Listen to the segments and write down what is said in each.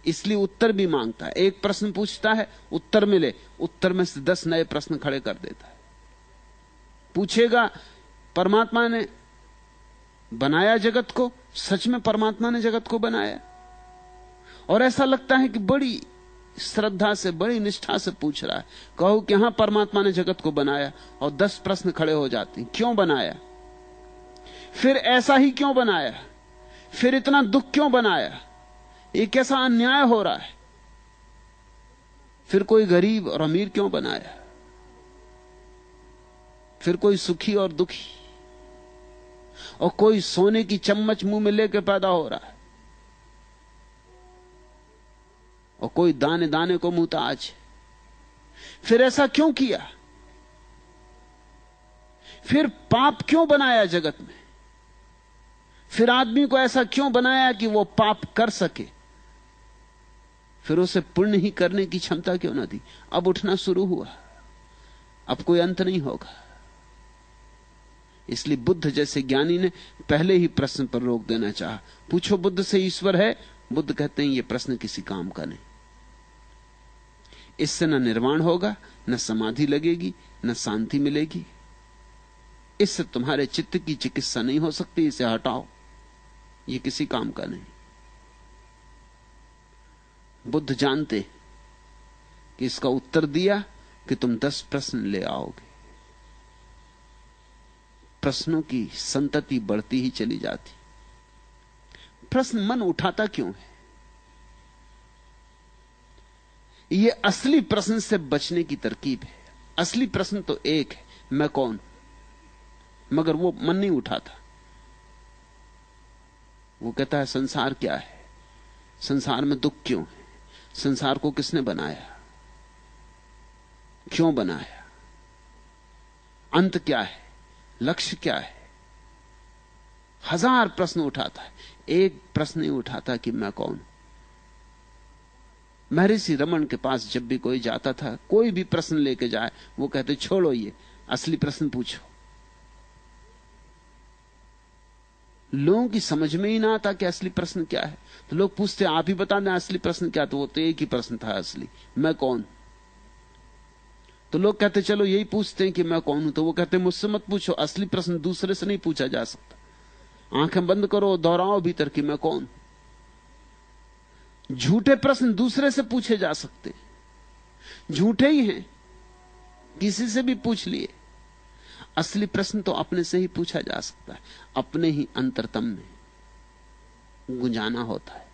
इसलिए उत्तर भी मांगता है। एक प्रश्न पूछता है, उत्तर मिले, उत्तर में से 10 नए प्रश्न खड़े कर देता है। पूछेगा परमात्मा ने बनाया जगत को, सच में परमात्मा ने जगत को बनाया? और ऐसा लगता है कि बड़ी श्रद्धा से, बड़ी निष्ठा से पूछ रहा है। कहो कि हां परमात्मा ने जगत को बनाया, और 10 प्रश्न खड़े हो जाते हैं। क्यों बनाया? फिर ऐसा ही क्यों बनाया? फिर इतना दुख क्यों बनाया? ये कैसा अन्याय हो रहा है? फिर कोई गरीब और अमीर क्यों बनाया? फिर कोई सुखी और दुखी, और कोई सोने की चम्मच मुंह में लेके पैदा हो रहा है, और कोई दाने दाने को मुहताज है। फिर ऐसा क्यों किया? फिर पाप क्यों बनाया जगत में? फिर आदमी को ऐसा क्यों बनाया कि वो पाप कर सके? फिर उसे पुण्य ही करने की क्षमता क्यों ना दी? अब उठना शुरू हुआ, अब कोई अंत नहीं होगा। इसलिए बुद्ध जैसे ज्ञानी ने पहले ही प्रश्न पर रोक देना चाहा। पूछो बुद्ध से ईश्वर है? बुद्ध कहते हैं यह प्रश्न किसी काम का नहीं। इससे न निर्वाण होगा, न समाधि लगेगी, न शांति मिलेगी। इससे तुम्हारे चित्त की चिकित्सा नहीं हो सकती। इसे हटाओ, यह किसी काम का नहीं। बुद्ध जानते कि इसका उत्तर दिया कि तुम 10 प्रश्न ले आओगे, प्रश्नों की संतति बढ़ती ही चली जाती। प्रश्न मन उठाता क्यों है? यह असली प्रश्न से बचने की तरकीब है। असली प्रश्न तो एक है, मैं कौन? मगर वो मन नहीं उठाता। वो कहता है संसार क्या है, संसार में दुख क्यों है, संसार को किसने बनाया, क्यों बनाया, अंत क्या है, लक्ष्य क्या है। 1000 प्रश्न उठाता है, एक प्रश्न नहीं उठाता कि मैं कौन हूं। महर्षि रमन के पास जब भी कोई जाता था, कोई भी प्रश्न लेके जाए, वो कहते छोड़ो, ये असली प्रश्न पूछो। लोगों की समझ में ही ना आता कि असली प्रश्न क्या है। तो लोग पूछते आप ही बता दें असली प्रश्न क्या। तो वो तो एक ही प्रश्न था असली, मैं कौन। तो लोग कहते चलो यही पूछते हैं कि मैं कौन हूं। तो वो कहते मुझसे मत पूछो, असली प्रश्न दूसरे से नहीं पूछा जा सकता। आंखें बंद करो, दोहराओ भीतर कि मैं कौन। झूठे प्रश्न दूसरे से पूछे जा सकते, झूठे ही हैं, किसी से भी पूछ लिए। असली प्रश्न तो अपने से ही पूछा जा सकता है, अपने ही अंतरतम में गुंजाना होता है,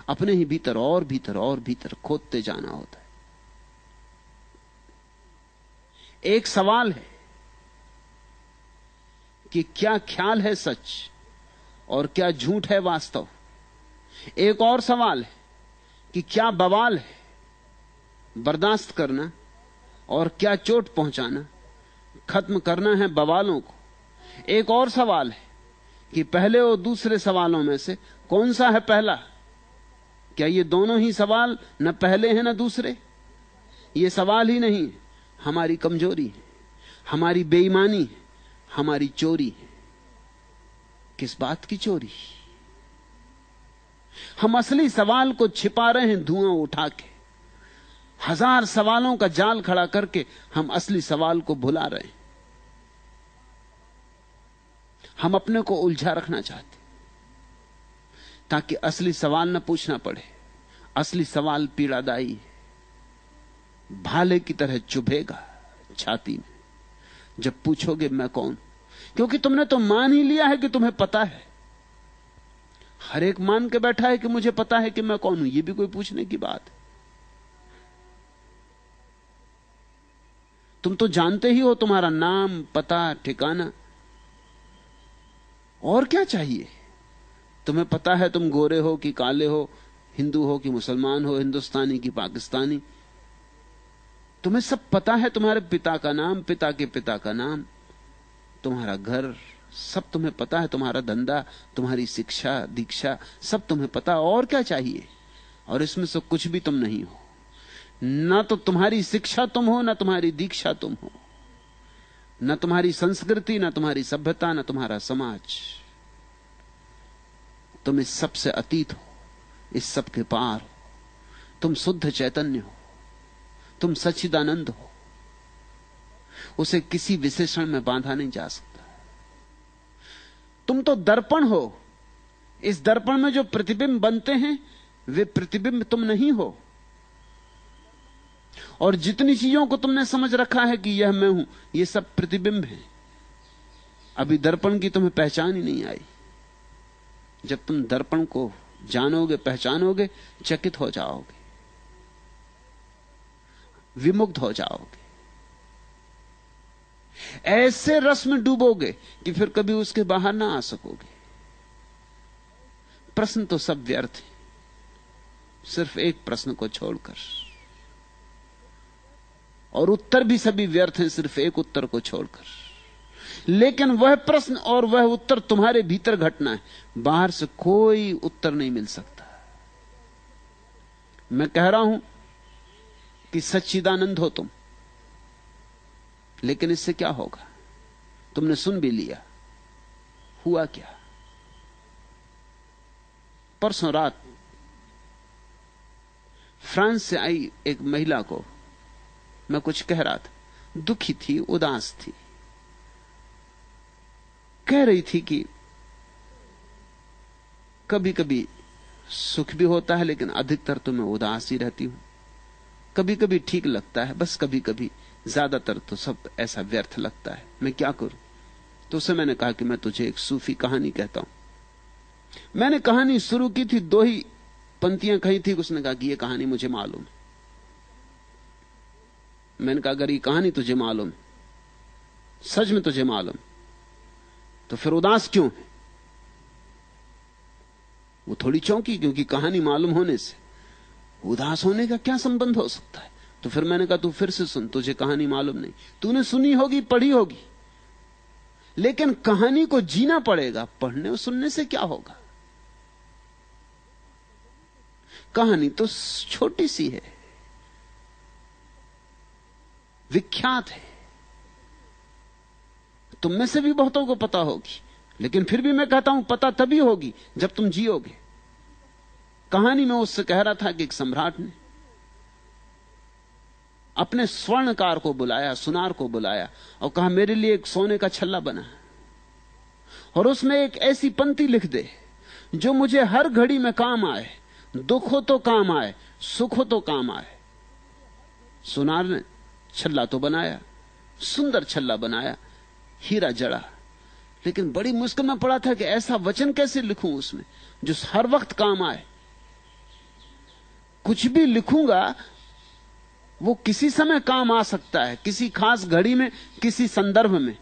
अपने ही भीतर और भीतर और भीतर खोदते जाना होता है। एक सवाल है कि क्या ख्याल है सच और क्या झूठ है वास्तव। एक और सवाल है कि क्या बवाल है बर्दाश्त करना और क्या चोट पहुंचाना, खत्म करना है बवालों को। एक और सवाल है कि पहले और दूसरे सवालों में से कौन सा है पहला। क्या ये दोनों ही सवाल न पहले हैं न दूसरे? ये सवाल ही नहीं है, हमारी कमजोरी है, हमारी बेईमानी है, हमारी चोरी है। किस बात की चोरी? हम असली सवाल को छिपा रहे हैं धुआं उठा के। 1000 सवालों का जाल खड़ा करके हम असली सवाल को भुला रहे हैं। हम अपने को उलझा रखना चाहते ताकि असली सवाल न पूछना पड़े। असली सवाल पीड़ादायी है, भाले की तरह चुभेगा छाती में जब पूछोगे मैं कौन। क्योंकि तुमने तो मान ही लिया है कि तुम्हें पता है। हर एक मान के बैठा है कि मुझे पता है कि मैं कौन हूं। यह भी कोई पूछने की बात है? तुम तो जानते ही हो तुम्हारा नाम, पता, ठिकाना। और क्या चाहिए? तुम्हें पता है तुम गोरे हो कि काले हो, हिंदू हो कि मुसलमान हो, हिंदुस्तानी कि पाकिस्तानी। तुम्हें सब पता है, तुम्हारे पिता का नाम, पिता के पिता का नाम, तुम्हारा घर, सब तुम्हें पता है। तुम्हारा धंधा, तुम्हारी शिक्षा दीक्षा, सब तुम्हें पता। और क्या चाहिए? और इसमें से कुछ भी तुम नहीं हो। ना तो तुम्हारी शिक्षा तुम हो, ना तुम्हारी दीक्षा तुम हो, न तुम्हारी संस्कृति, न तुम्हारी सभ्यता, न तुम्हारा समाज। तुम इस सबसे अतीत हो। इस सब के पार हो, तुम शुद्ध चैतन्य हो, तुम सच्चिदानंद हो। उसे किसी विशेषण में बांधा नहीं जा सकता। तुम तो दर्पण हो। इस दर्पण में जो प्रतिबिंब बनते हैं वे प्रतिबिंब तुम नहीं हो। और जितनी चीजों को तुमने समझ रखा है कि यह मैं हूं, ये सब प्रतिबिंब हैं। अभी दर्पण की तुम्हें पहचान ही नहीं आई। जब तुम दर्पण को जानोगे, पहचानोगे, चकित हो जाओगे, विमुग्ध हो जाओगे, ऐसे रस में डूबोगे कि फिर कभी उसके बाहर ना आ सकोगे। प्रश्न तो सब व्यर्थ है, सिर्फ एक प्रश्न को छोड़कर, और उत्तर भी सभी व्यर्थ हैं सिर्फ एक उत्तर को छोड़कर। लेकिन वह प्रश्न और वह उत्तर तुम्हारे भीतर घटना है, बाहर से कोई उत्तर नहीं मिल सकता। मैं कह रहा हूं कि सच्चिदानंद हो तुम, लेकिन इससे क्या होगा? तुमने सुन भी लिया, हुआ क्या? परसों रात फ्रांस से आई एक महिला को मैं कुछ कह रहा था, दुखी थी, उदास थी। कह रही थी कि कभी कभी सुख भी होता है, लेकिन अधिकतर तो मैं उदास ही रहती हूं। कभी कभी ठीक लगता है, बस कभी कभी, ज्यादातर तो सब ऐसा व्यर्थ लगता है। मैं क्या करूं? तो उसे मैंने कहा कि मैं तुझे एक सूफी कहानी कहता हूं। मैंने कहानी शुरू की थी, 2 ही पंक्तियां कही थी, उसने कहा कि यह कहानी मुझे मालूम है। मैंने कहा अगर ये कहानी तुझे मालूम, सच में तुझे मालूम, तो फिर उदास क्यों है? वो थोड़ी चौंकी, क्योंकि कहानी मालूम होने से उदास होने का क्या संबंध हो सकता है? तो फिर मैंने कहा तू फिर से सुन, तुझे कहानी मालूम नहीं, तूने सुनी होगी, पढ़ी होगी, लेकिन कहानी को जीना पड़ेगा। पढ़ने और सुनने से क्या होगा? कहानी तो छोटी सी है, विख्यात है, तुम में से भी बहुतों को पता होगी, लेकिन फिर भी मैं कहता हूं पता तभी होगी जब तुम जियोगे। कहानी में उससे कह रहा था कि एक सम्राट ने अपने स्वर्णकार को बुलाया, सुनार को बुलाया, और कहा मेरे लिए एक सोने का छल्ला बना, और उसमें एक ऐसी पंक्ति लिख दे जो मुझे हर घड़ी में काम आए, दुख हो तो काम आए, सुख हो तो काम आए। सुनार ने छल्ला तो बनाया, सुंदर छल्ला बनाया, हीरा जड़ा, लेकिन बड़ी मुश्किल में पड़ा था कि ऐसा वचन कैसे लिखूं उसमें जो हर वक्त काम आए। कुछ भी लिखूंगा वो किसी समय काम आ सकता है, किसी खास घड़ी में, किसी संदर्भ में,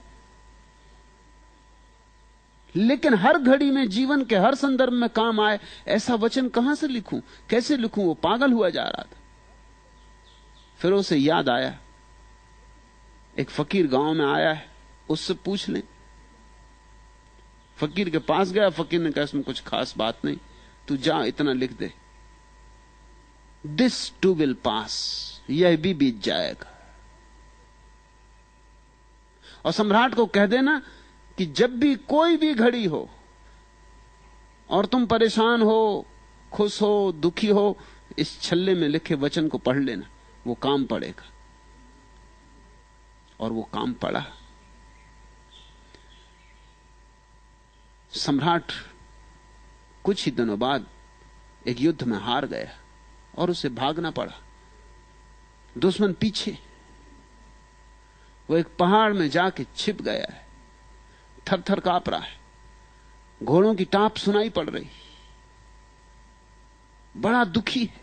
लेकिन हर घड़ी में, जीवन के हर संदर्भ में काम आए, ऐसा वचन कहां से लिखूं, कैसे लिखूं? वो पागल हुआ जा रहा था। फिर उसे याद आया, एक फकीर गांव में आया है, उससे पूछ लें। फकीर के पास गया, फकीर ने कहा इसमें कुछ खास बात नहीं, तू जा इतना लिख दे, दिस टू विल पास, यह भी बीत जाएगा। और सम्राट को कह देना कि जब भी कोई भी घड़ी हो और तुम परेशान हो, खुश हो, दुखी हो, इस छल्ले में लिखे वचन को पढ़ लेना, वो काम पड़ेगा। और वो काम पड़ा। सम्राट कुछ ही दिनों बाद एक युद्ध में हार गया और उसे भागना पड़ा, दुश्मन पीछे। वो एक पहाड़ में जाके छिप गया है, थर थर कांप रहा है, घोड़ों की टाप सुनाई पड़ रही, बड़ा दुखी है,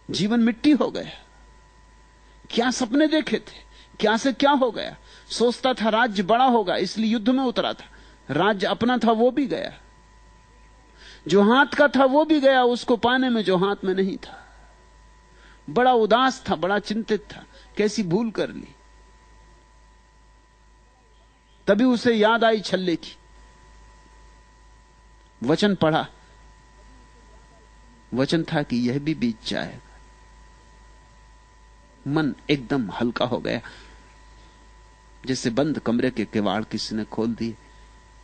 जीवन मिट्टी हो गया। क्या सपने देखे थे, क्या से क्या हो गया? सोचता था राज्य बड़ा होगा, इसलिए युद्ध में उतरा था। राज्य अपना था वो भी गया, जो हाथ का था वो भी गया, उसको पाने में जो हाथ में नहीं था। बड़ा उदास था, बड़ा चिंतित था, कैसी भूल कर ली। तभी उसे याद आई छल्ले की, वचन पढ़ा, वचन था कि यह भी बीत जाएगा। मन एकदम हल्का हो गया, जैसे बंद कमरे के किवाड़ किसी ने खोल दिए।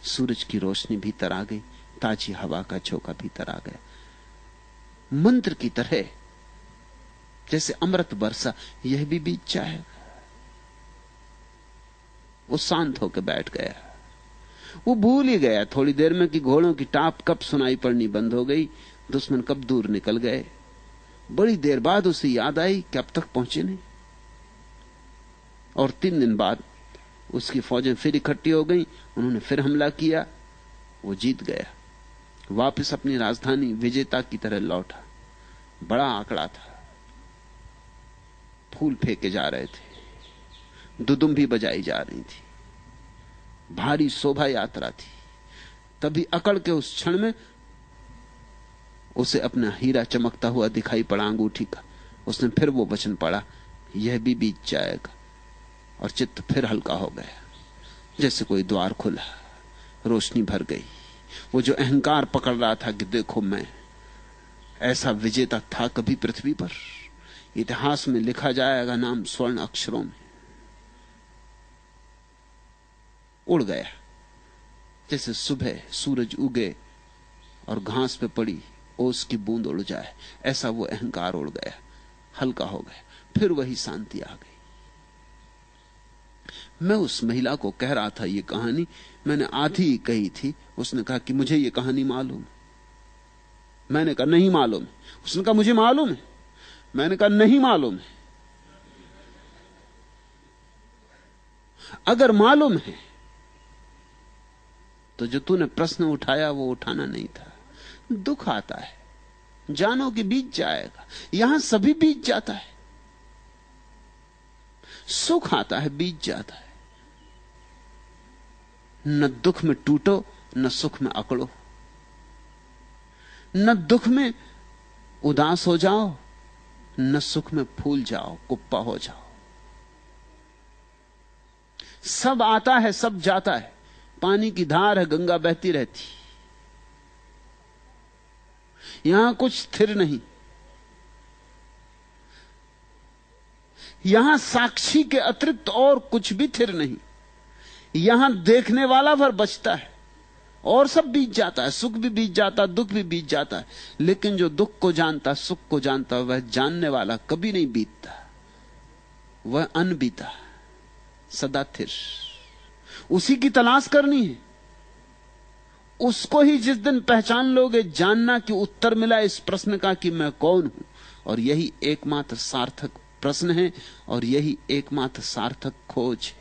सूरज की रोशनी भीतर आ गई, ताजी हवा का झोंका भीतर आ गया। मंत्र की तरह, जैसे अमृत बरसा, यह भी बीत जाएगा। वो शांत होकर बैठ गया। वो भूल ही गया थोड़ी देर में कि घोड़ों की टाप कब सुनाई पड़नी बंद हो गई, दुश्मन कब दूर निकल गए। बड़ी देर बाद उसे याद आई कि अब तक पहुंचे नहीं। और 3 दिन बाद उसकी फौजें फिर इकट्ठी हो गईं, उन्होंने फिर हमला किया। वो जीत गया, वापस अपनी राजधानी विजेता की तरह लौटा। बड़ा आंकड़ा था, फूल फेंके जा रहे थे, दुदुम भी बजाई जा रही थी, भारी शोभा यात्रा थी। तभी अकड़ के उस क्षण में उसे अपना हीरा चमकता हुआ दिखाई पड़ा अंगूठी का। उसने फिर वो वचन पढ़ा, यह भी बीत जाएगा, और चित्त फिर हल्का हो गया, जैसे कोई द्वार खुला, रोशनी भर गई। वो जो अहंकार पकड़ रहा था कि देखो मैं ऐसा विजेता था कभी पृथ्वी पर, इतिहास में लिखा जाएगा नाम स्वर्ण अक्षरों में, उड़ गया। जैसे सुबह सूरज उगे और घास पे पड़ी ओस की बूंद उड़ जाए, ऐसा वो अहंकार उड़ गया, हल्का हो गया। फिर वही शांति आ गई। मैं उस महिला को कह रहा था ये कहानी, मैंने आधी ही कही थी। उसने कहा कि मुझे ये कहानी मालूम। मैंने कहा नहीं मालूम। उसने कहा मुझे मालूम है। मैंने कहा नहीं मालूम है। अगर मालूम है तो जो तूने प्रश्न उठाया वो उठाना नहीं था। दुख आता है, जानो कि बीत जाएगा। यहां सभी बीत जाता है। सुख आता है, बीत जाता है। न दुख में टूटो, न सुख में अकड़ो। न दुख में उदास हो जाओ, न सुख में फूल जाओ, कुप्पा हो जाओ। सब आता है, सब जाता है। पानी की धार है, गंगा बहती रहती। यहां कुछ स्थिर नहीं। यहां साक्षी के अतिरिक्त और कुछ भी स्थिर नहीं। यहां देखने वाला भर बचता है और सब बीत जाता है। सुख भी बीत जाता, दुख भी बीत जाता है। लेकिन जो दुख को जानता, सुख को जानता, वह जानने वाला कभी नहीं बीतता। वह अनबीता, सदा स्थिर। उसी की तलाश करनी है। उसको ही जिस दिन पहचान लोगे, जानना कि उत्तर मिला इस प्रश्न का कि मैं कौन हूं। और यही एकमात्र सार्थक प्रश्न है और यही एकमात्र सार्थक खोज है।